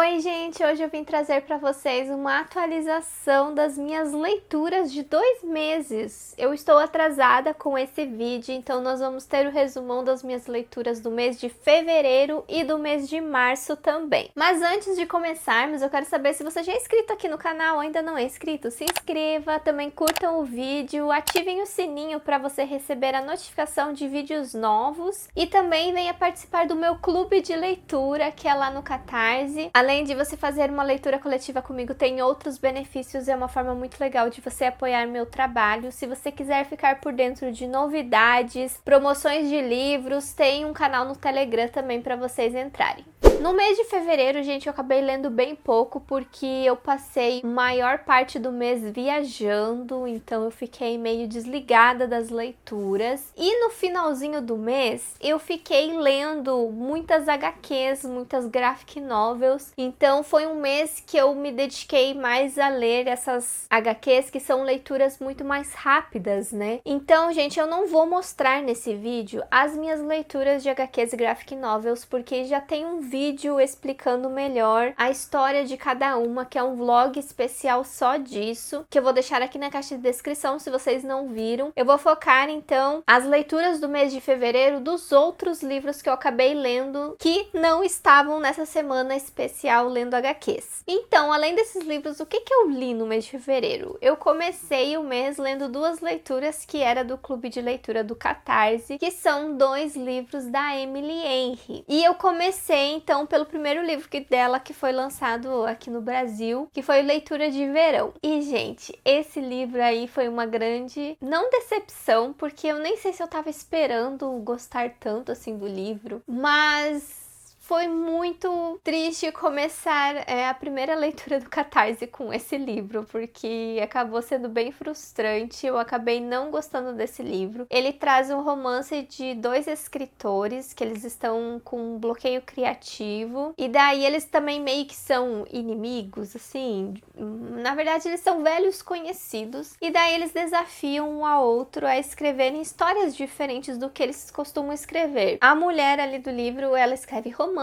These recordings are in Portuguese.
Oi gente, hoje eu vim trazer para vocês uma atualização das minhas leituras de 2 meses. Eu estou atrasada com esse vídeo, então nós vamos ter o resumão das minhas leituras do mês de fevereiro e do mês de março também. Mas antes de começarmos, eu quero saber se você já é inscrito aqui no canal ou ainda não é inscrito. Se inscreva, também curtam o vídeo, ativem o sininho para você receber a notificação de vídeos novos e também venha participar do meu clube de leitura, que é lá no Catarse. Além de você fazer uma leitura coletiva comigo, tem outros benefícios, é uma forma muito legal de você apoiar meu trabalho. Se você quiser ficar por dentro de novidades, promoções de livros, tem um canal no Telegram também para vocês entrarem. No mês de fevereiro, gente, eu acabei lendo bem pouco porque eu passei a maior parte do mês viajando, então eu fiquei meio desligada das leituras. E no finalzinho do mês, eu fiquei lendo muitas HQs, muitas graphic novels. Então foi um mês que eu me dediquei mais a ler essas HQs, que são leituras muito mais rápidas, né? Então, gente, eu não vou mostrar nesse vídeo as minhas leituras de HQs e graphic novels, porque já tem um vídeo explicando melhor a história de cada uma, que é um vlog especial só disso, que eu vou deixar aqui na caixa de descrição se vocês não viram. Eu vou focar então as leituras do mês de fevereiro dos outros livros que eu acabei lendo que não estavam nessa semana especial lendo HQs. Então, além desses livros, o que eu li no mês de fevereiro? Eu comecei o mês lendo 2 leituras que era do clube de leitura do Catarse, que são 2 livros da Emily Henry. E eu comecei então pelo primeiro livro dela, que foi lançado aqui no Brasil, que foi Leitura de Verão. E, gente, esse livro aí foi uma grande, não decepção, porque eu nem sei se eu tava esperando gostar tanto assim do livro, mas foi muito triste começar a primeira leitura do Catarse com esse livro, porque acabou sendo bem frustrante. Eu acabei não gostando desse livro. Ele traz um romance de 2 escritores que eles estão com um bloqueio criativo, e daí eles também meio que são inimigos, assim. Na verdade, eles são velhos conhecidos, e daí eles desafiam um ao outro a escreverem histórias diferentes do que eles costumam escrever. A mulher ali do livro, ela escreve romances,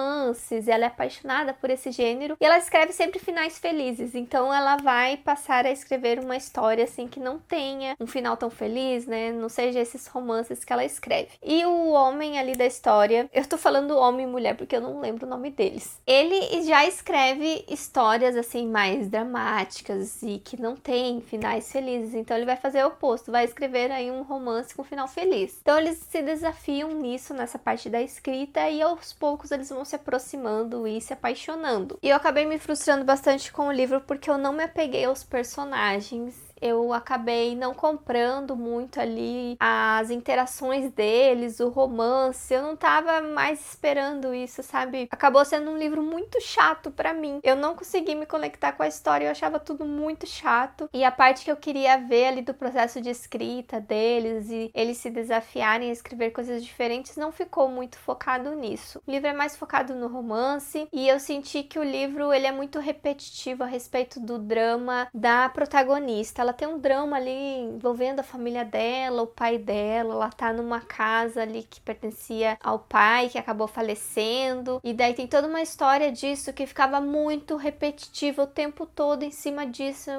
ela é apaixonada por esse gênero e ela escreve sempre finais felizes, então ela vai passar a escrever uma história assim que não tenha um final tão feliz, né? Não seja esses romances que ela escreve. E o homem ali da história, eu tô falando homem e mulher porque eu não lembro o nome deles, ele já escreve histórias assim mais dramáticas e que não tem finais felizes, então ele vai fazer o oposto, vai escrever aí um romance com final feliz. Então eles se desafiam nisso, nessa parte da escrita, e aos poucos eles vão se aproximando e se apaixonando. E eu acabei me frustrando bastante com o livro porque eu não me apeguei aos personagens. Eu acabei não comprando muito ali as interações deles, o romance. Eu não tava mais esperando isso, sabe? Acabou sendo um livro muito chato pra mim. Eu não consegui me conectar com a história, eu achava tudo muito chato. E a parte que eu queria ver ali do processo de escrita deles e eles se desafiarem a escrever coisas diferentes não ficou muito focado nisso. O livro é mais focado no romance, e eu senti que o livro ele é muito repetitivo a respeito do drama da protagonista. Ela tem um drama ali envolvendo a família dela, o pai dela. Ela tá numa casa ali que pertencia ao pai, que acabou falecendo. E daí tem toda uma história disso que ficava muito repetitiva o tempo todo em cima disso,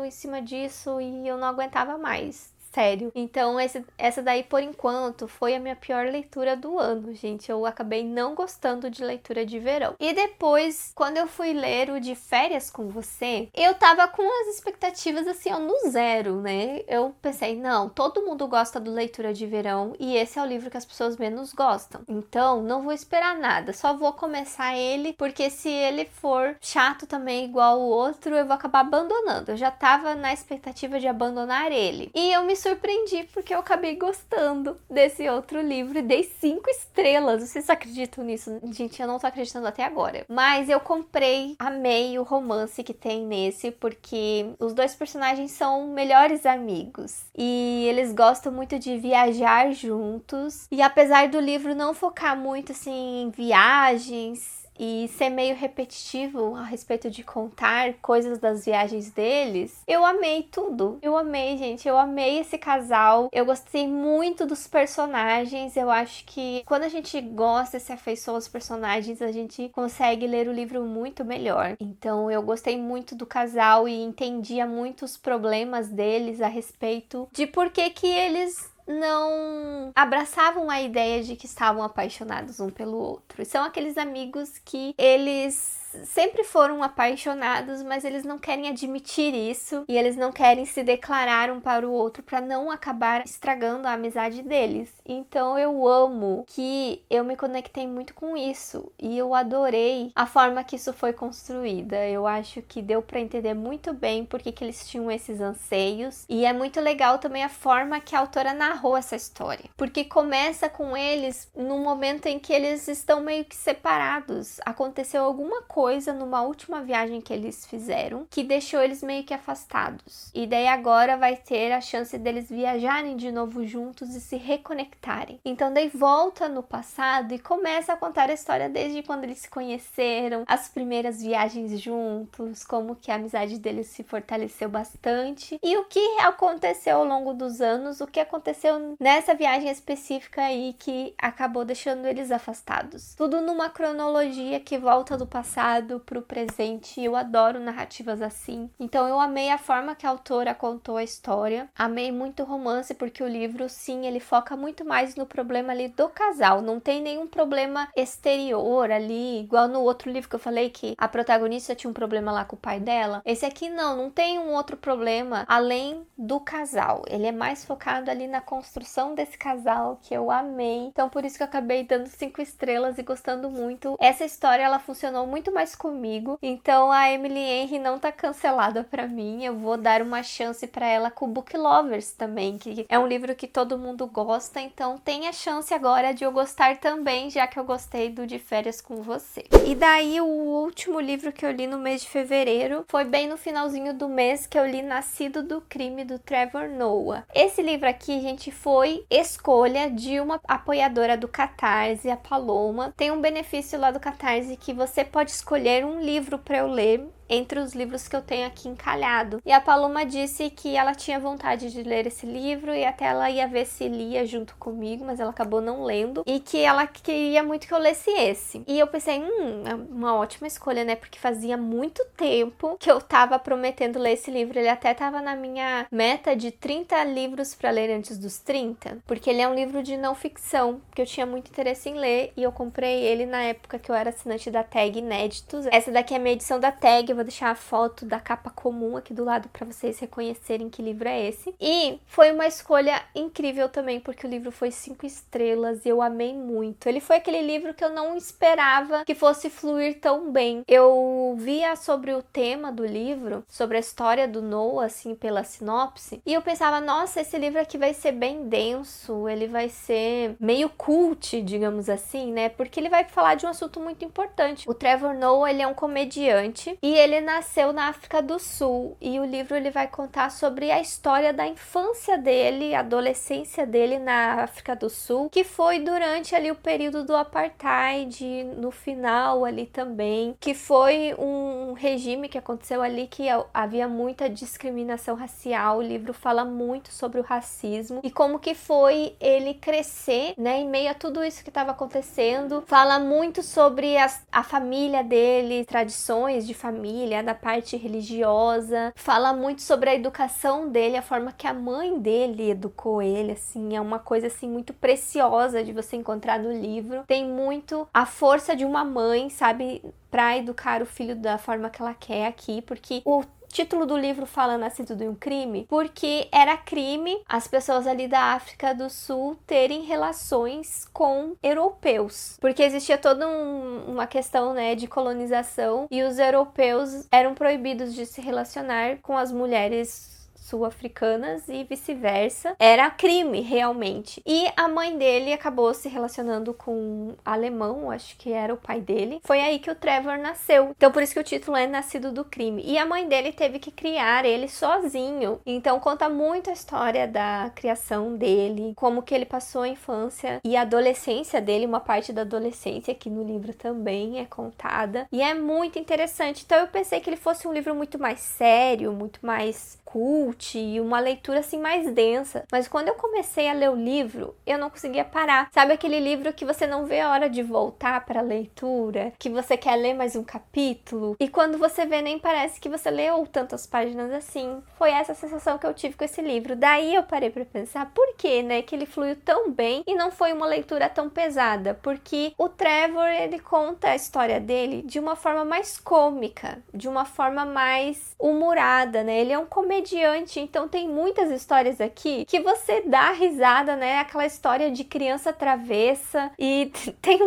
e eu não aguentava mais. Sério. Então, essa daí, por enquanto, foi a minha pior leitura do ano, gente. Eu acabei não gostando de leitura de verão. E depois, quando eu fui ler o de Férias com Você, eu tava com as expectativas, assim, ó, no zero, né? Eu pensei, não, todo mundo gosta do leitura de verão e esse é o livro que as pessoas menos gostam. Então, não vou esperar nada, só vou começar ele, porque se ele for chato também, igual o outro, eu vou acabar abandonando. Eu já tava na expectativa de abandonar ele. E eu me surpreendi porque eu acabei gostando desse outro livro e dei 5 estrelas. Vocês acreditam nisso? Gente, eu não tô acreditando até agora. Mas eu comprei, amei o romance que tem nesse, porque os 2 personagens são melhores amigos e eles gostam muito de viajar juntos. E apesar do livro não focar muito assim em viagens, e ser meio repetitivo a respeito de contar coisas das viagens deles, eu amei tudo. Eu amei, gente. Eu amei esse casal. Eu gostei muito dos personagens. Eu acho que quando a gente gosta e se afeiçoa aos personagens, a gente consegue ler o livro muito melhor. Então, eu gostei muito do casal e entendia muito os problemas deles a respeito de por que eles não abraçavam a ideia de que estavam apaixonados um pelo outro. E são aqueles amigos que eles sempre foram apaixonados, mas eles não querem admitir isso e eles não querem se declarar um para o outro para não acabar estragando a amizade deles. Então eu amo que eu me conectei muito com isso e eu adorei a forma que isso foi construída. Eu acho que deu para entender muito bem por que eles tinham esses anseios e é muito legal também a forma que a autora narrou essa história, porque começa com eles num momento em que eles estão meio que separados. Aconteceu alguma coisa numa última viagem que eles fizeram que deixou eles meio que afastados. E daí agora vai ter a chance deles viajarem de novo juntos e se reconectarem. Então daí volta no passado e começa a contar a história desde quando eles se conheceram, as primeiras viagens juntos, como que a amizade deles se fortaleceu bastante e o que aconteceu ao longo dos anos, o que aconteceu nessa viagem específica aí que acabou deixando eles afastados. Tudo numa cronologia que volta do passado pro presente. Eu adoro narrativas assim. Então eu amei a forma que a autora contou a história. Amei muito o romance, porque o livro, sim, ele foca muito mais no problema ali do casal. Não tem nenhum problema exterior ali, igual no outro livro que eu falei que a protagonista tinha um problema lá com o pai dela. Esse aqui não tem um outro problema além do casal. Ele é mais focado ali na construção desse casal, que eu amei. Então por isso que eu acabei dando 5 estrelas e gostando muito. Essa história, ela funcionou muito mais comigo, então a Emily Henry não tá cancelada pra mim. Eu vou dar uma chance pra ela com Book Lovers também, que é um livro que todo mundo gosta, então tem a chance agora de eu gostar também, já que eu gostei do De Férias com Você. E daí o último livro que eu li no mês de fevereiro foi bem no finalzinho do mês, que eu li Nascido do Crime, do Trevor Noah. Esse livro aqui, gente, foi escolha de uma apoiadora do Catarse, a Paloma. Tem um benefício lá do Catarse que você pode escolher um livro para eu ler entre os livros que eu tenho aqui encalhado. E a Paloma disse que ela tinha vontade de ler esse livro e até ela ia ver se lia junto comigo, mas ela acabou não lendo, e que ela queria muito que eu lesse esse. E eu pensei, é uma ótima escolha, né? Porque fazia muito tempo que eu tava prometendo ler esse livro. Ele até tava na minha meta de 30 livros para ler antes dos 30, porque ele é um livro de não ficção, que eu tinha muito interesse em ler, e eu comprei ele na época que eu era assinante da Tag Inéditos. Essa daqui é a minha edição da Tag. Vou deixar a foto da capa comum aqui do lado para vocês reconhecerem que livro é esse. E foi uma escolha incrível também, porque o livro foi 5 estrelas e eu amei muito. Ele foi aquele livro que eu não esperava que fosse fluir tão bem. Eu via sobre o tema do livro, sobre a história do Noah, assim, pela sinopse, e eu pensava, nossa, esse livro aqui vai ser bem denso, ele vai ser meio cult, digamos assim, né? Porque ele vai falar de um assunto muito importante. O Trevor Noah, ele é um comediante e ele nasceu na África do Sul, e o livro ele vai contar sobre a história da infância dele, a adolescência dele na África do Sul, que foi durante ali o período do apartheid, no final ali também, que foi um regime que aconteceu ali que havia muita discriminação racial. O livro fala muito sobre o racismo e como que foi ele crescer, né, em meio a tudo isso que estava acontecendo. Fala muito sobre a família dele, tradições de família, da parte religiosa, fala muito sobre a educação dele, a forma que a mãe dele educou ele, assim, é uma coisa assim muito preciosa de você encontrar no livro. Tem muito a força de uma mãe, sabe, para educar o filho da forma que ela quer aqui, porque o título do livro fala Nascido de um Crime, porque era crime as pessoas ali da África do Sul terem relações com europeus, porque existia toda uma questão, né, de colonização, e os europeus eram proibidos de se relacionar com as mulheres sul-africanas e vice-versa. Era crime, realmente. E a mãe dele acabou se relacionando com um alemão, acho que era o pai dele. Foi aí que o Trevor nasceu. Então por isso que o título é Nascido do Crime. E a mãe dele teve que criar ele sozinho. Então conta muito a história da criação dele, como que ele passou a infância e a adolescência dele, uma parte da adolescência que no livro também é contada. E é muito interessante. Então eu pensei que ele fosse um livro muito mais sério, muito mais cult e uma leitura assim mais densa. Mas quando eu comecei a ler o livro, eu não conseguia parar. Sabe aquele livro que você não vê a hora de voltar para a leitura, que você quer ler mais um capítulo e quando você vê nem parece que você leu tantas páginas assim. Foi essa sensação que eu tive com esse livro. Daí eu parei para pensar por que, né, que ele fluiu tão bem e não foi uma leitura tão pesada, porque o Trevor, ele conta a história dele de uma forma mais cômica, de uma forma mais humorada, né? Ele é um comediante, então tem muitas histórias aqui que você dá risada, né? Aquela história de criança travessa e tem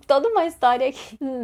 toda uma história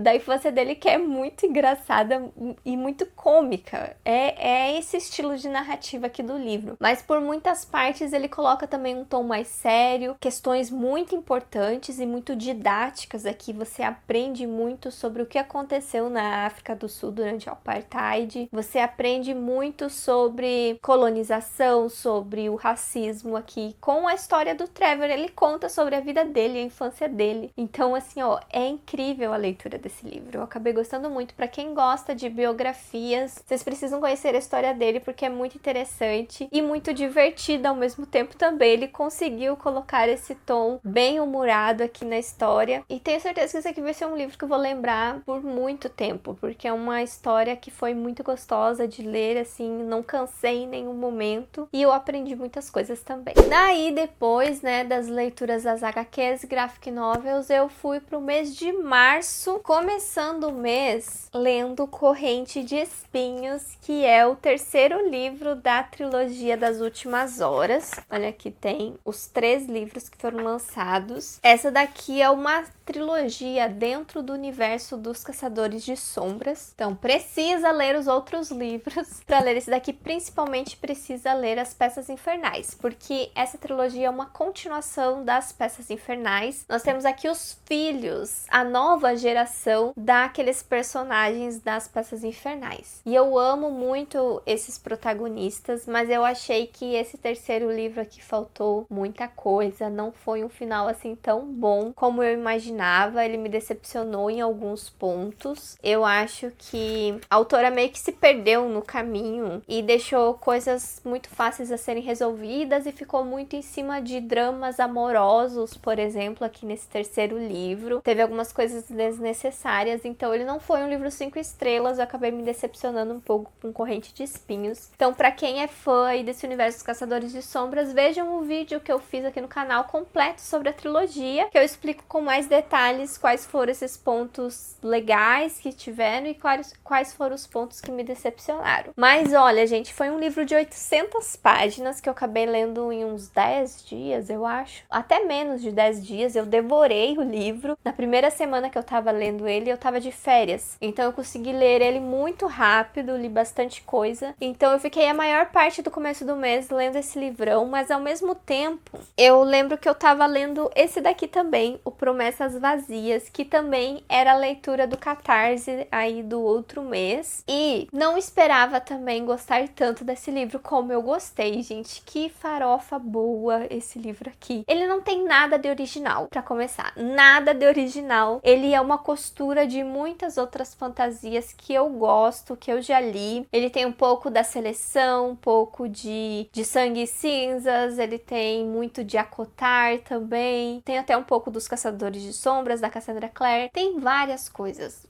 da infância dele que é muito engraçada e muito cômica. É esse estilo de narrativa aqui do livro. Mas por muitas partes ele coloca também um tom mais sério, questões muito importantes e muito didáticas aqui. Você aprende muito sobre o que aconteceu na África do Sul durante o Apartheid. Você aprende muito sobre colonização, sobre o racismo aqui. Com a história do Trevor, ele conta sobre a vida dele, a infância dele. Então, assim, ó, é incrível a leitura desse livro. Eu acabei gostando muito. Pra quem gosta de biografias, vocês precisam conhecer a história dele porque é muito interessante e muito divertida ao mesmo tempo também. Ele conseguiu colocar esse tom bem humorado aqui na história e tenho certeza que esse aqui vai ser um livro que eu vou lembrar por muito tempo, porque é uma história que foi muito gostosa de ler, assim, não cansei em nenhum momento e eu aprendi muitas coisas também. Daí, depois, né, das leituras das HQs Graphic Novels, eu fui pro mês de março, começando o mês lendo Corrente de Espinhos, que é o terceiro livro da trilogia das Últimas Horas. Olha, aqui tem os 3 livros que foram lançados. Essa daqui é uma trilogia dentro do universo dos Caçadores de Sombras. Então precisa ler os outros livros. Para ler esse daqui, principalmente precisa ler as Peças Infernais, porque essa trilogia é uma continuação das Peças Infernais. Nós temos aqui os filhos, a nova geração daqueles personagens das Peças Infernais. E eu amo muito esses protagonistas, mas eu achei que esse terceiro livro aqui faltou muita coisa. Não foi um final assim tão bom como eu imaginava. Ele me decepcionou em alguns pontos. Eu acho que a autora meio que se perdeu no caminho e deixou coisas muito fáceis a serem resolvidas e ficou muito em cima de dramas amorosos, por exemplo, aqui nesse terceiro livro. Teve algumas coisas desnecessárias, então ele não foi um livro 5 estrelas. Eu acabei me decepcionando um pouco com Corrente de Espinhos. Então, pra quem é fã aí desse universo dos Caçadores de Sombras, vejam o vídeo que eu fiz aqui no canal completo sobre a trilogia, que eu explico com mais detalhes quais foram esses pontos legais que tiveram e quais foram os pontos que me decepcionaram. Mas olha, gente, foi um livro de 800 páginas que eu acabei lendo em uns 10 dias, eu acho. Até menos de 10 dias, eu devorei o livro. Na primeira semana que eu tava lendo ele, eu tava de férias. Então eu consegui ler ele muito rápido, li bastante coisa. Então eu fiquei a maior parte do começo do mês lendo esse livrão, mas ao mesmo tempo, eu lembro que eu tava lendo esse daqui também, o Promessas Vazias, que também era a leitura do Catarse aí do outro mês. E não esperava também gostar tanto desse livro como eu gostei, gente. Que farofa boa esse livro aqui. Ele não tem nada de original, pra começar. Nada de original. Ele é uma costura de muitas outras fantasias que eu gosto, que eu já li. Ele tem um pouco da Seleção, um pouco de Sangue e Cinzas, ele tem muito de Acotar também. Tem até um pouco dos Caçadores de Sombras, da Cassandra Clare. Tem várias coisas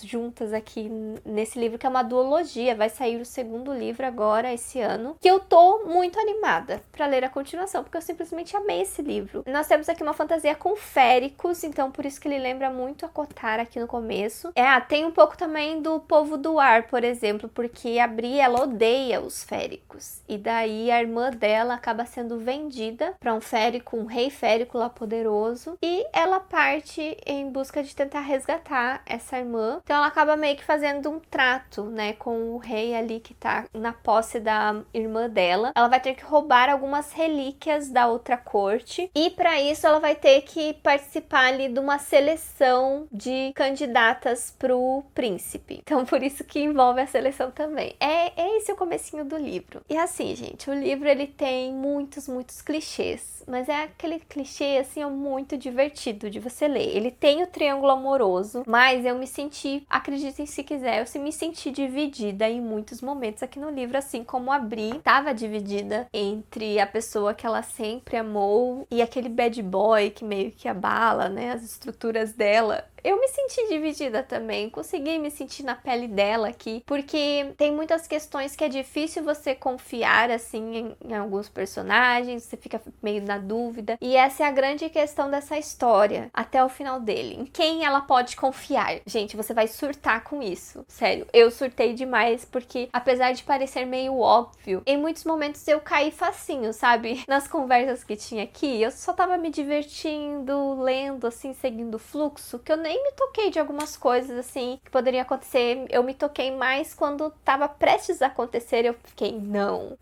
juntas aqui nesse livro, que é uma duologia. Vai sair o segundo livro agora, esse ano, que eu tô muito animada pra ler a continuação, porque eu simplesmente amei esse livro. Nós temos aqui uma fantasia com féricos, então por isso que ele lembra muito a Cotar aqui no começo. Tem um pouco também do Povo do Ar, por exemplo, porque a Bri, ela odeia os féricos, e daí a irmã dela acaba sendo vendida pra um férico, um rei férico lá poderoso, e ela parte em busca de tentar resgatar matar essa irmã. Então ela acaba meio que fazendo um trato, né, com o rei ali que tá na posse da irmã dela. Ela vai ter que roubar algumas relíquias da outra corte e para isso ela vai ter que participar ali de uma seleção de candidatas pro príncipe. Então por isso que envolve a seleção também. É esse o comecinho do livro. E assim, gente, o livro ele tem muitos clichês, mas é aquele clichê assim muito divertido de você ler. Ele tem o triângulo amoroso, mas eu me senti, acreditem se quiser, eu me senti dividida em muitos momentos aqui no livro, assim como a Bri estava dividida entre a pessoa que ela sempre amou e aquele bad boy que meio que abala, né, as estruturas dela. Eu me senti dividida também, consegui me sentir na pele dela aqui, porque tem muitas questões que é difícil você confiar, assim, em alguns personagens, você fica meio na dúvida, e essa é a grande questão dessa história, até o final dele. Em quem ela pode confiar? Gente, você vai surtar com isso, sério, eu surtei demais, porque apesar de parecer meio óbvio, em muitos momentos eu caí facinho, sabe? Nas conversas que tinha aqui, eu só tava me divertindo, lendo, assim, seguindo o fluxo, que eu nem me toquei de algumas coisas assim que poderiam acontecer. Eu me toquei mais quando tava prestes a acontecer. Eu fiquei,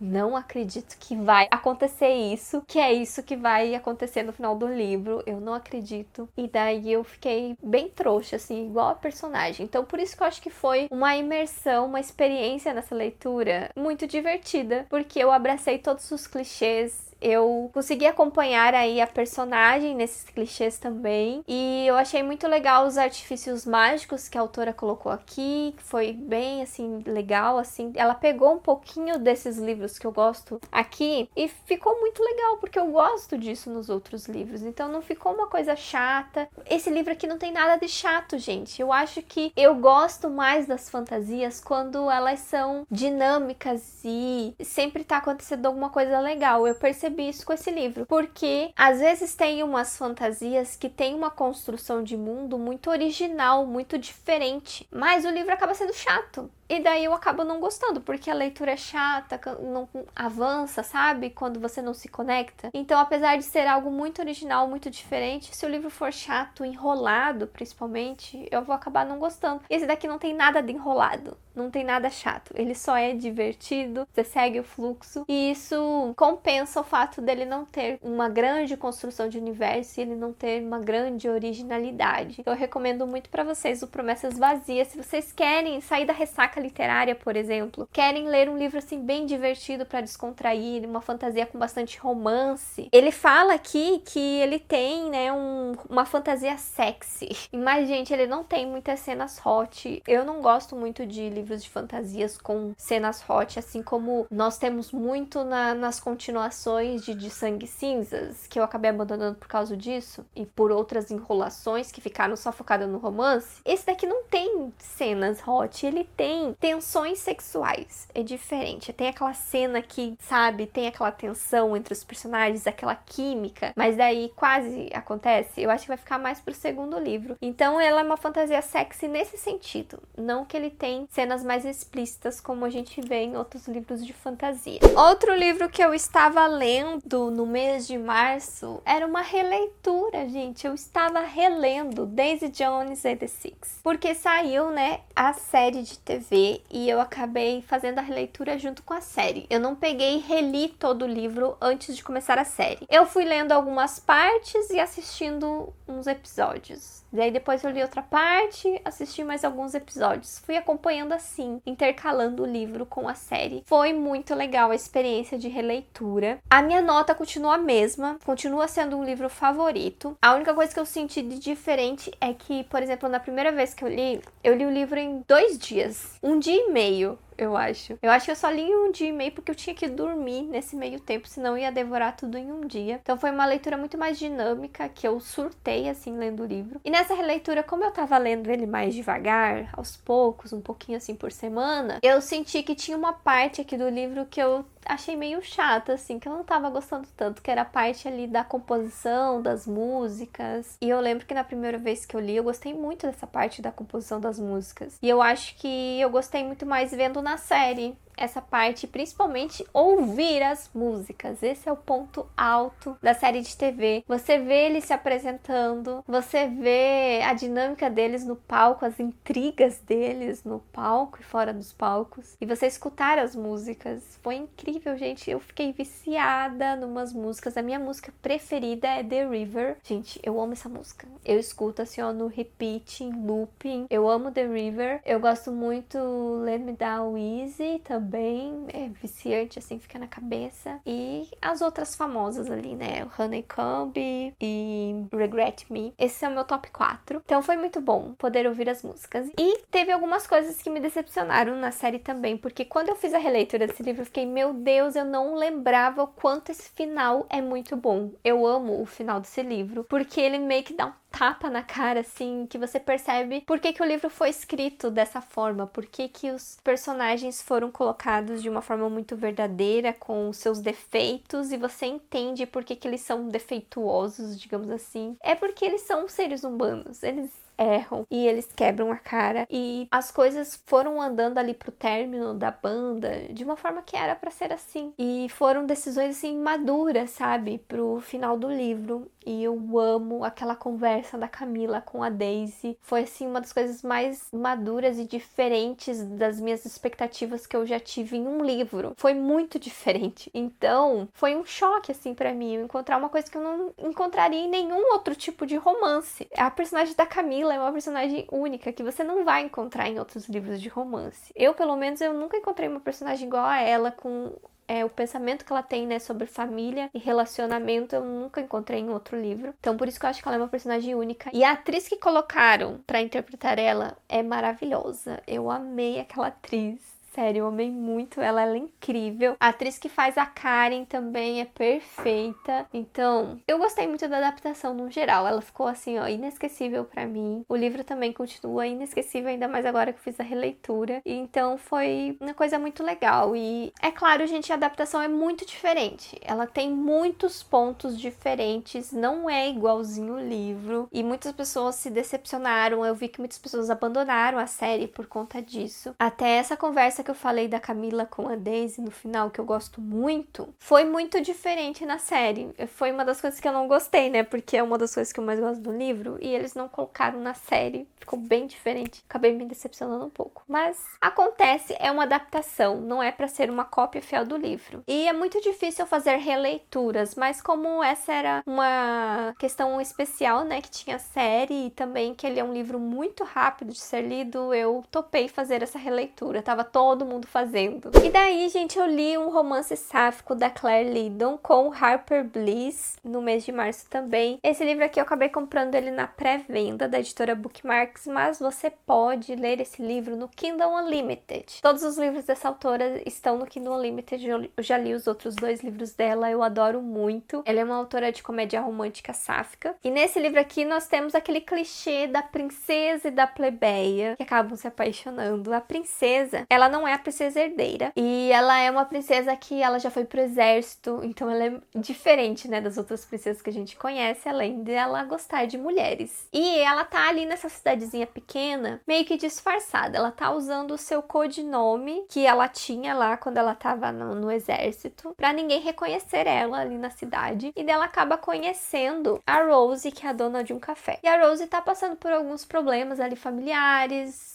não acredito que vai acontecer isso, que é isso que vai acontecer no final do livro. Eu não acredito. E daí eu fiquei bem trouxa, assim, igual a personagem. Então por isso que eu acho que foi uma imersão, uma experiência nessa leitura muito divertida, porque eu abracei todos os clichês. Eu consegui acompanhar aí a personagem nesses clichês também. E eu achei muito legal os artifícios mágicos que a autora colocou aqui, que foi bem, assim, legal, assim. Ela pegou um pouquinho desses livros que eu gosto aqui e ficou muito legal, porque eu gosto disso nos outros livros. Então não ficou uma coisa chata. Esse livro aqui não tem nada de chato, gente. Eu acho que eu gosto mais das fantasias quando elas são dinâmicas e sempre tá acontecendo alguma coisa legal. Eu percebi isso com esse livro, porque às vezes tem umas fantasias que tem uma construção de mundo muito original, muito diferente, mas o livro acaba sendo chato. E daí eu acabo não gostando, porque a leitura é chata, não avança, sabe? Quando você não se conecta. Então, apesar de ser algo muito original, muito diferente, se o livro for chato, enrolado, principalmente, eu vou acabar não gostando. Esse daqui não tem nada de enrolado, não tem nada chato. Ele só é divertido, você segue o fluxo, e isso compensa o fato dele não ter uma grande construção de universo e ele não ter uma grande originalidade. Eu recomendo muito pra vocês o Promessas Vazias, se vocês querem sair da ressaca literária, por exemplo, querem ler um livro assim bem divertido para descontrair, uma fantasia com bastante romance. Ele fala aqui que ele tem, né, uma fantasia sexy. Mas, gente, ele não tem muitas cenas hot. Eu não gosto muito de livros de fantasias com cenas hot, assim como nós temos muito nas continuações de Sangue e Cinzas, que eu acabei abandonando por causa disso, e por outras enrolações que ficaram só focadas no romance. Esse daqui não tem cenas hot, ele tem tensões sexuais, é diferente. Tem aquela cena que, sabe, tem aquela tensão entre os personagens, aquela química, mas daí quase acontece. Eu acho que vai ficar mais pro segundo livro. Então ela é uma fantasia sexy nesse sentido, não que ele tem cenas mais explícitas como a gente vê em outros livros de fantasia. Outro livro que eu estava lendo no mês de março era uma releitura, gente. Eu estava relendo Daisy Jones and the Six, porque saiu, né, a série de TV e eu acabei fazendo a releitura junto com a série. Eu não peguei e reli todo o livro antes de começar a série. Eu fui lendo algumas partes e assistindo uns episódios. Daí depois eu li outra parte, assisti mais alguns episódios. Fui acompanhando assim, intercalando o livro com a série. Foi muito legal a experiência de releitura. A minha nota continua a mesma, continua sendo um livro favorito. A única coisa que eu senti de diferente é que, por exemplo, na primeira vez que eu li o livro em 2 dias. 1 dia e meio. Eu acho que eu só li em 1 dia e meio porque eu tinha que dormir nesse meio tempo, senão eu ia devorar tudo em 1 dia. Então foi uma leitura muito mais dinâmica, que eu surtei, assim, lendo o livro. E nessa releitura, como eu tava lendo ele mais devagar, aos poucos, um pouquinho assim por semana, eu senti que tinha uma parte aqui do livro que eu achei meio chata, assim, que eu não tava gostando tanto, que era a parte ali da composição, das músicas. E eu lembro que na primeira vez que eu li, eu gostei muito dessa parte da composição das músicas. E eu acho que eu gostei muito mais vendo na série. essa parte, principalmente ouvir as músicas. Esse é o ponto alto da série de TV. Você vê eles se apresentando, você vê a dinâmica deles no palco, as intrigas deles no palco e fora dos palcos, e você escutar as músicas. Foi incrível, gente. Eu fiquei viciada numas músicas. A minha música preferida é The River. Gente, eu amo essa música. Eu escuto assim, ó, no repeat, em looping. Eu amo The River. Eu gosto muito Let Me Down Easy também. É viciante, assim, fica na cabeça. E as outras famosas ali, né? Honeycomb e Regret Me. Esse é o meu top 4. Então foi muito bom poder ouvir as músicas. E teve algumas coisas que me decepcionaram na série também, porque quando eu fiz a releitura desse livro, eu fiquei, meu Deus, eu não lembrava o quanto esse final é muito bom. Eu amo o final desse livro, porque ele meio que dá um tapa na cara, assim, que você percebe por que o livro foi escrito dessa forma, por que os personagens foram colocados de uma forma muito verdadeira, com os seus defeitos, e você entende por que eles são defeituosos, digamos assim. É porque eles são seres humanos, eles erram e eles quebram a cara, e as coisas foram andando ali pro término da banda de uma forma que era pra ser assim, e foram decisões assim maduras, sabe, pro final do livro. E eu amo aquela conversa da Camila com a Daisy. Foi assim uma das coisas mais maduras e diferentes das minhas expectativas que eu já tive em um livro. Foi muito diferente. Então, foi um choque assim pra mim encontrar uma coisa que eu não encontraria em nenhum outro tipo de romance. A personagem da Camila é uma personagem única que você não vai encontrar em outros livros de romance. Eu, pelo menos, eu nunca encontrei uma personagem igual a ela, com o pensamento que ela tem, né, sobre família e relacionamento. Eu nunca encontrei em outro livro. Então, por isso que eu acho que ela é uma personagem única. E a atriz que colocaram pra interpretar ela é maravilhosa. Eu amei aquela atriz. Sério, eu amei muito ela é incrível. A atriz que faz a Karen também é perfeita. Então, eu gostei muito da adaptação no geral. Ela ficou assim, ó, inesquecível pra mim. O livro também continua inesquecível, ainda mais agora que eu fiz a releitura. E então foi uma coisa muito legal. E é claro, gente, a adaptação é muito diferente. Ela tem muitos pontos diferentes, não é igualzinho o livro. E muitas pessoas se decepcionaram. Eu vi que muitas pessoas abandonaram a série por conta disso. Até essa conversa que eu falei da Camila com a Daisy no final, que eu gosto muito, foi muito diferente na série. Foi uma das coisas que eu não gostei, né? Porque é uma das coisas que eu mais gosto do livro, e eles não colocaram na série. Ficou bem diferente. Acabei me decepcionando um pouco. Mas acontece, é uma adaptação, não é pra ser uma cópia fiel do livro. E é muito difícil fazer releituras, mas como essa era uma questão especial, né, que tinha série, e também que ele é um livro muito rápido de ser lido, eu topei fazer essa releitura. Tava todo mundo fazendo. E daí, gente, eu li um romance sáfico da Claire Liddon com Harper Bliss no mês de março também. Esse livro aqui eu acabei comprando ele na pré-venda da editora Bookmarks, mas você pode ler esse livro no Kindle Unlimited. Todos os livros dessa autora estão no Kindle Unlimited. Eu já li os outros 2 livros dela, eu adoro muito. Ela é uma autora de comédia romântica sáfica. E nesse livro aqui nós temos aquele clichê da princesa e da plebeia que acabam se apaixonando. A princesa, ela não é a princesa herdeira, e ela é uma princesa que ela já foi pro exército, então ela é diferente, né, das outras princesas que a gente conhece, além dela gostar de mulheres. E ela tá ali nessa cidadezinha pequena, meio que disfarçada. Ela tá usando o seu codinome que ela tinha lá quando ela tava no exército, pra ninguém reconhecer ela ali na cidade. E dela acaba conhecendo a Rose, que é a dona de um café. E a Rose tá passando por alguns problemas ali familiares,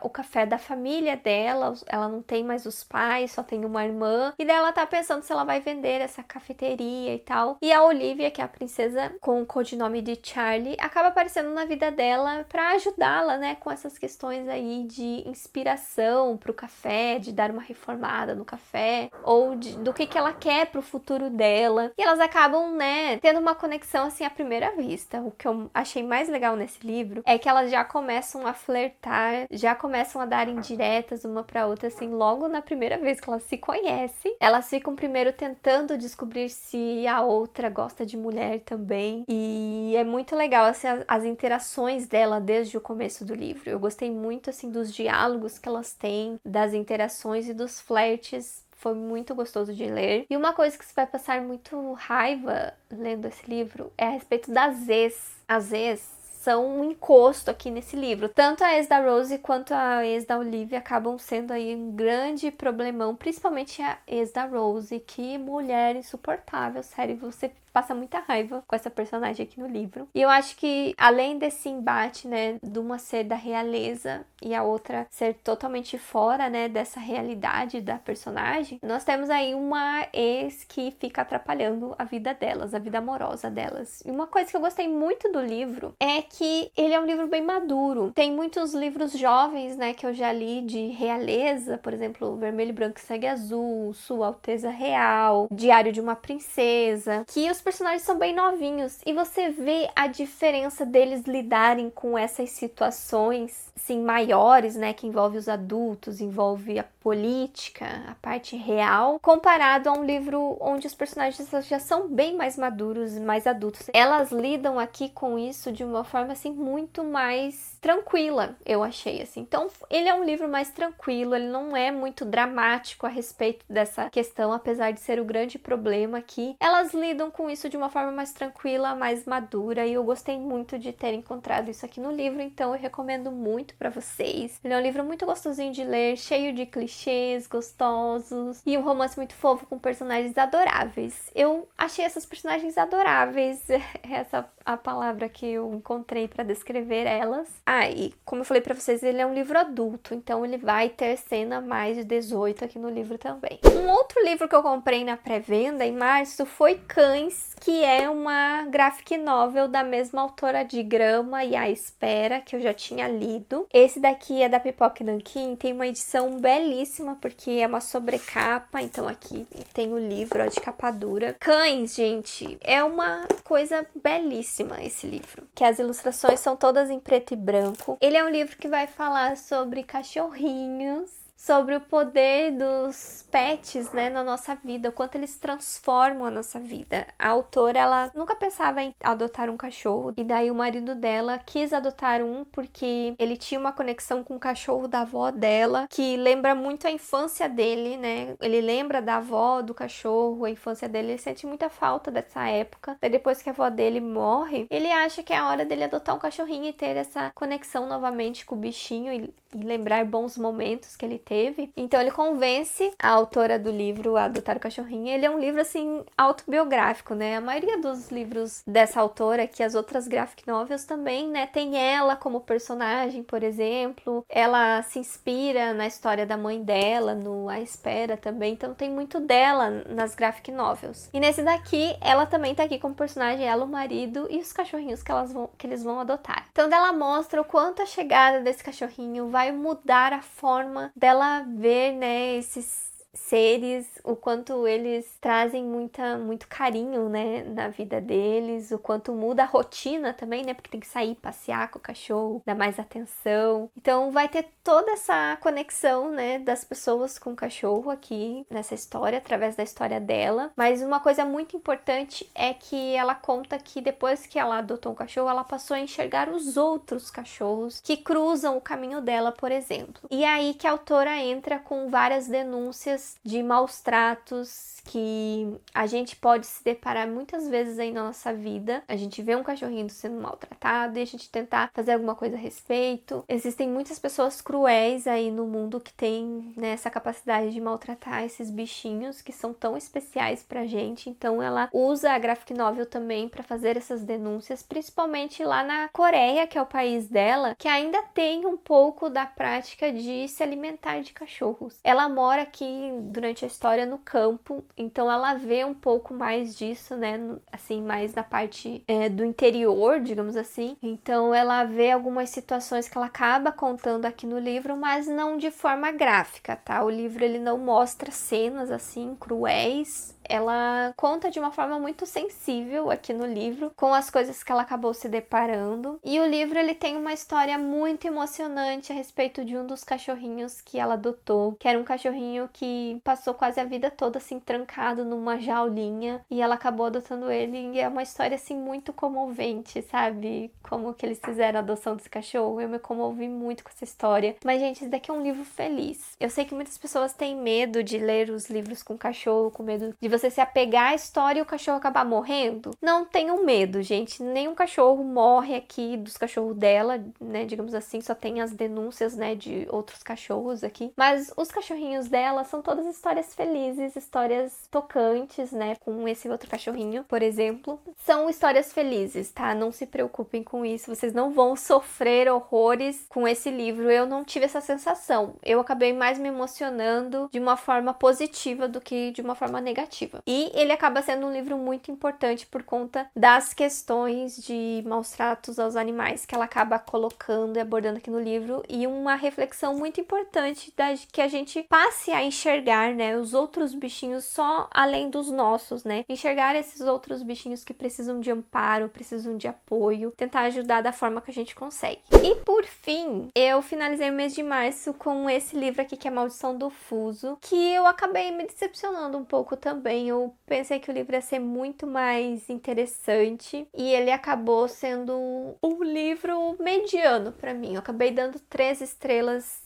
o café da família dela, ela não tem mais os pais, só tem uma irmã, e daí ela tá pensando se ela vai vender essa cafeteria e tal. E a Olivia, que é a princesa com o codinome de Charlie, acaba aparecendo na vida dela pra ajudá-la, né, com essas questões aí de inspiração pro café, de dar uma reformada no café, ou do que ela quer pro futuro dela. E elas acabam, né, tendo uma conexão assim à primeira vista. O que eu achei mais legal nesse livro é que elas já começam a flertar, já começam a dar indiretas uma pra outra, assim, logo na primeira vez que elas se conhecem. Elas ficam primeiro tentando descobrir se a outra gosta de mulher também. E é muito legal, assim, as interações dela desde o começo do livro. Eu gostei muito, assim, dos diálogos que elas têm, das interações e dos flertes. Foi muito gostoso de ler. E uma coisa que você vai passar muito raiva lendo esse livro é a respeito das ex. As ex são um encosto aqui nesse livro. Tanto a ex da Rose quanto a ex da Olivia acabam sendo aí um grande problemão, principalmente a ex da Rose. Que mulher insuportável, sério, você passa muita raiva com essa personagem aqui no livro. E eu acho que, além desse embate, né, de uma ser da realeza e a outra ser totalmente fora, né, dessa realidade da personagem, nós temos aí uma ex que fica atrapalhando a vida delas, a vida amorosa delas. E uma coisa que eu gostei muito do livro é que ele é um livro bem maduro. Tem muitos livros jovens, né, que eu já li de realeza, por exemplo, Vermelho, Branco e Sangue Azul, Sua Alteza Real, Diário de uma Princesa, que os personagens são bem novinhos e você vê a diferença deles lidarem com essas situações, assim, maiores, né, que envolve os adultos, envolve a política, a parte real, comparado a um livro onde os personagens já são bem mais maduros, mais adultos. Elas lidam aqui com isso de uma forma, assim, muito mais tranquila, eu achei, assim. Então, ele é um livro mais tranquilo, ele não é muito dramático a respeito dessa questão, apesar de ser o grande problema aqui. Elas lidam com isso de uma forma mais tranquila, mais madura, e eu gostei muito de ter encontrado isso aqui no livro, então eu recomendo muito pra vocês. Ele é um livro muito gostosinho de ler, cheio de clichês gostosos, e um romance muito fofo com personagens adoráveis. Eu achei essas personagens adoráveis, essa é a palavra que eu encontrei pra descrever elas. Ah, e como eu falei pra vocês, ele é um livro adulto, então ele vai ter cena mais de 18 aqui no livro também. Um outro livro que eu comprei na pré-venda em março foi Cães, que é uma graphic novel da mesma autora de Grama e A Espera, que eu já tinha lido. Esse daqui é da Pipoca Nanquim, tem uma edição belíssima, porque é uma sobrecapa, então aqui tem o livro, ó, de capa dura. Cães, gente, é uma coisa belíssima esse livro, que as ilustrações são todas em preto e branco. Ele é um livro que vai falar sobre cachorrinhos, sobre o poder dos pets, né, na nossa vida, o quanto eles transformam a nossa vida. A autora, ela nunca pensava em adotar um cachorro, e daí o marido dela quis adotar um porque ele tinha uma conexão com o cachorro da avó dela, que lembra muito a infância dele, né? Ele lembra da avó, do cachorro, a infância dele, ele sente muita falta dessa época. Daí depois que a avó dele morre, ele acha que é a hora dele adotar um cachorrinho e ter essa conexão novamente com o bichinho e lembrar bons momentos que ele teve. Então ele convence a autora do livro a adotar o cachorrinho. Ele é um livro, assim, autobiográfico, né? A maioria dos livros dessa autora, que as outras graphic novels também, né, tem ela como personagem, por exemplo. Ela se inspira na história da mãe dela, no A Espera também. Então tem muito dela nas graphic novels. E nesse daqui, ela também tá aqui como personagem, ela, o marido e os cachorrinhos que eles vão adotar. Então ela mostra o quanto a chegada desse cachorrinho vai mudar a forma dela ver, né, esses seres, o quanto eles trazem muito carinho, né, na vida deles, o quanto muda a rotina também, né, porque tem que sair, passear com o cachorro, dar mais atenção. Então vai ter toda essa conexão, né, das pessoas com o cachorro aqui nessa história, através da história dela. Mas uma coisa muito importante é que ela conta que depois que ela adotou um cachorro, ela passou a enxergar os outros cachorros que cruzam o caminho dela, por exemplo. E é aí que a autora entra com várias denúncias de maus tratos que a gente pode se deparar muitas vezes aí na nossa vida. A gente vê um cachorrinho sendo maltratado e a gente tentar fazer alguma coisa a respeito. Existem muitas pessoas cruéis aí no mundo que têm, né, essa capacidade de maltratar esses bichinhos que são tão especiais pra gente. Então ela usa a graphic novel também para fazer essas denúncias, principalmente lá na Coreia, que é o país dela, que ainda tem um pouco da prática de se alimentar de cachorros. Ela mora aqui durante a história no campo, então ela vê um pouco mais disso, né, assim, mais na parte do interior, digamos assim. Então ela vê algumas situações que ela acaba contando aqui no livro, mas não de forma gráfica, tá? O livro, ele não mostra cenas assim cruéis. Ela conta de uma forma muito sensível aqui no livro, com as coisas que ela acabou se deparando. E o livro, ele tem uma história muito emocionante a respeito de um dos cachorrinhos que ela adotou, que era um cachorrinho que passou quase a vida toda assim trancado numa jaulinha, e ela acabou adotando ele, e é uma história assim muito comovente, sabe? Como que eles fizeram a adoção desse cachorro. Eu me comovi muito com essa história. Mas, gente, esse daqui é um livro feliz. Eu sei que muitas pessoas têm medo de ler os livros com cachorro, com medo de você se apegar à história e o cachorro acabar morrendo. Não tenham medo, gente. Nenhum cachorro morre aqui dos cachorros dela, né? Digamos assim, só tem as denúncias, né, de outros cachorros aqui. Mas os cachorrinhos dela são todas histórias felizes, histórias tocantes, né? Com esse outro cachorrinho, por exemplo. São histórias felizes, tá? Não se preocupem com isso. Vocês não vão sofrer horrores com esse livro. Eu não tive essa sensação. Eu acabei mais me emocionando de uma forma positiva do que de uma forma negativa. E ele acaba sendo um livro muito importante por conta das questões de maus tratos aos animais que ela acaba colocando e abordando aqui no livro, e uma reflexão muito importante que a gente passe a enxergar, né, os outros bichinhos só além dos nossos, né? Enxergar esses outros bichinhos que precisam de amparo, precisam de apoio, tentar ajudar da forma que a gente consegue. E por fim, eu finalizei o mês de março com esse livro aqui, que é Maldição do Fuso, que eu acabei me decepcionando um pouco também. Eu pensei que o livro ia ser muito mais interessante e ele acabou sendo um livro mediano pra mim. Eu acabei dando 3,5 estrelas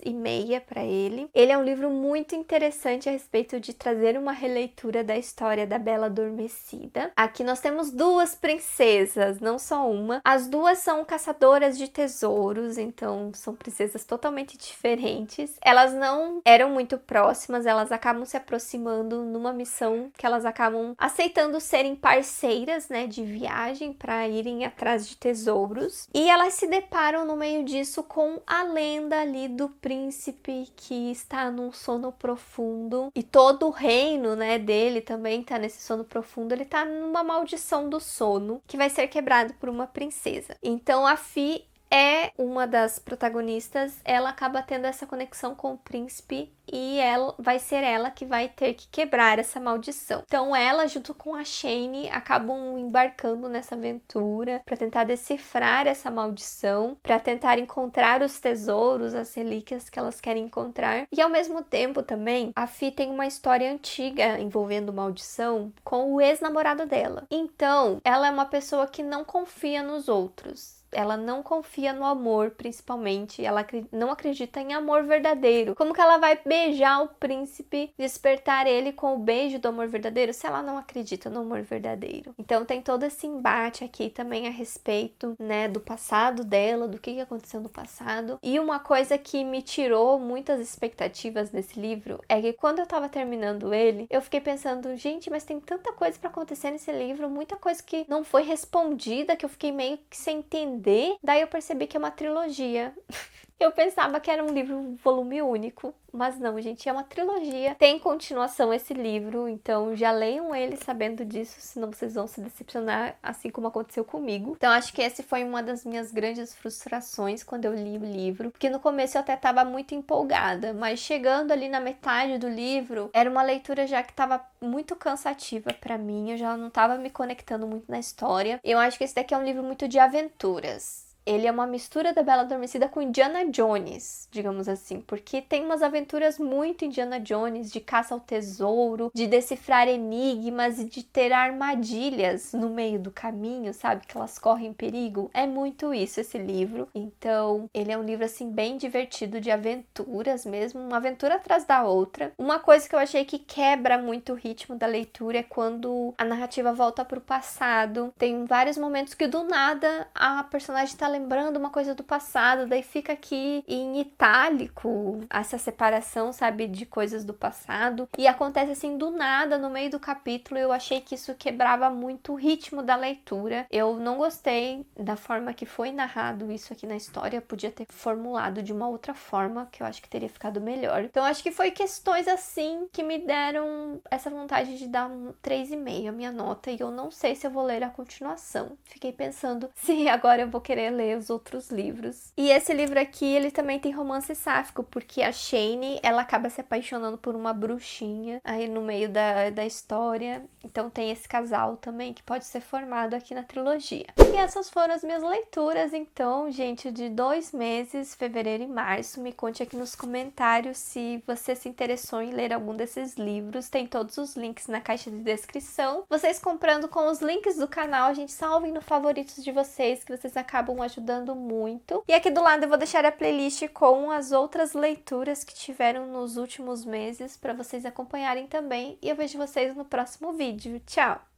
pra ele. Ele é um livro muito interessante a respeito de trazer uma releitura da história da Bela Adormecida. Aqui nós temos duas princesas, não só uma. As duas são caçadoras de tesouros, então são princesas totalmente diferentes. Elas não eram muito próximas, elas acabam se aproximando numa missão que elas acabam aceitando serem parceiras, né, de viagem para irem atrás de tesouros. E elas se deparam no meio disso com a lenda ali do príncipe que está num sono profundo, e todo o reino, né, dele também tá nesse sono profundo. Ele tá numa maldição do sono que vai ser quebrado por uma princesa. Então a Fi é uma das protagonistas, ela acaba tendo essa conexão com o príncipe e vai ser ela que vai ter que quebrar essa maldição. Então ela, junto com a Shane, acabam embarcando nessa aventura para tentar decifrar essa maldição, para tentar encontrar os tesouros, as relíquias que elas querem encontrar. E ao mesmo tempo também, a Fi tem uma história antiga envolvendo maldição com o ex-namorado dela. Então, ela é uma pessoa que não confia nos outros. Ela não confia no amor, principalmente. Ela não acredita em amor verdadeiro. Como que ela vai beijar o príncipe, despertar ele com o beijo do amor verdadeiro, se ela não acredita no amor verdadeiro? Então tem todo esse embate aqui também a respeito, né, do passado dela, do que aconteceu no passado. E uma coisa que me tirou muitas expectativas desse livro é que quando eu tava terminando ele, eu fiquei pensando, gente, mas tem tanta coisa pra acontecer nesse livro, muita coisa que não foi respondida, que eu fiquei meio que sem entender. Daí eu percebi que é uma trilogia. Eu pensava que era um livro volume único, mas não, gente, é uma trilogia. Tem continuação esse livro, então já leiam ele sabendo disso, senão vocês vão se decepcionar, assim como aconteceu comigo. Então acho que esse foi uma das minhas grandes frustrações quando eu li o livro, porque no começo eu até estava muito empolgada, mas chegando ali na metade do livro, era uma leitura já que estava muito cansativa para mim, eu já não estava me conectando muito na história. Eu acho que esse daqui é um livro muito de aventuras. Ele é uma mistura da Bela Adormecida com Indiana Jones, digamos assim, porque tem umas aventuras muito Indiana Jones, de caça ao tesouro, de decifrar enigmas e de ter armadilhas no meio do caminho, sabe? Que elas correm perigo. É muito isso esse livro. Então, ele é um livro, assim, bem divertido, de aventuras mesmo, uma aventura atrás da outra. Uma coisa que eu achei que quebra muito o ritmo da leitura é quando a narrativa volta pro passado. Tem vários momentos que do nada a personagem tá lembrando uma coisa do passado, daí fica aqui em itálico essa separação, sabe, de coisas do passado, e acontece assim do nada no meio do capítulo. Eu achei que isso quebrava muito o ritmo da leitura. Eu não gostei da forma que foi narrado isso aqui na história, podia ter formulado de uma outra forma, que eu acho que teria ficado melhor. Então acho que foi questões assim que me deram essa vontade de dar um 3,5 a minha nota, e eu não sei se eu vou ler a continuação. Fiquei pensando se agora eu vou querer ler os outros livros. E esse livro aqui, ele também tem romance sáfico, porque a Shane, ela acaba se apaixonando por uma bruxinha aí no meio da história. Então tem esse casal também que pode ser formado aqui na trilogia. E essas foram as minhas leituras, então, gente, de 2 meses, fevereiro e março. Me conte aqui nos comentários se você se interessou em ler algum desses livros. Tem todos os links na caixa de descrição. Vocês comprando com os links do canal, a gente salvem no favoritos de vocês, que vocês acabam ajudando muito. E aqui do lado eu vou deixar a playlist com as outras leituras que tiveram nos últimos meses para vocês acompanharem também. E eu vejo vocês no próximo vídeo. Tchau!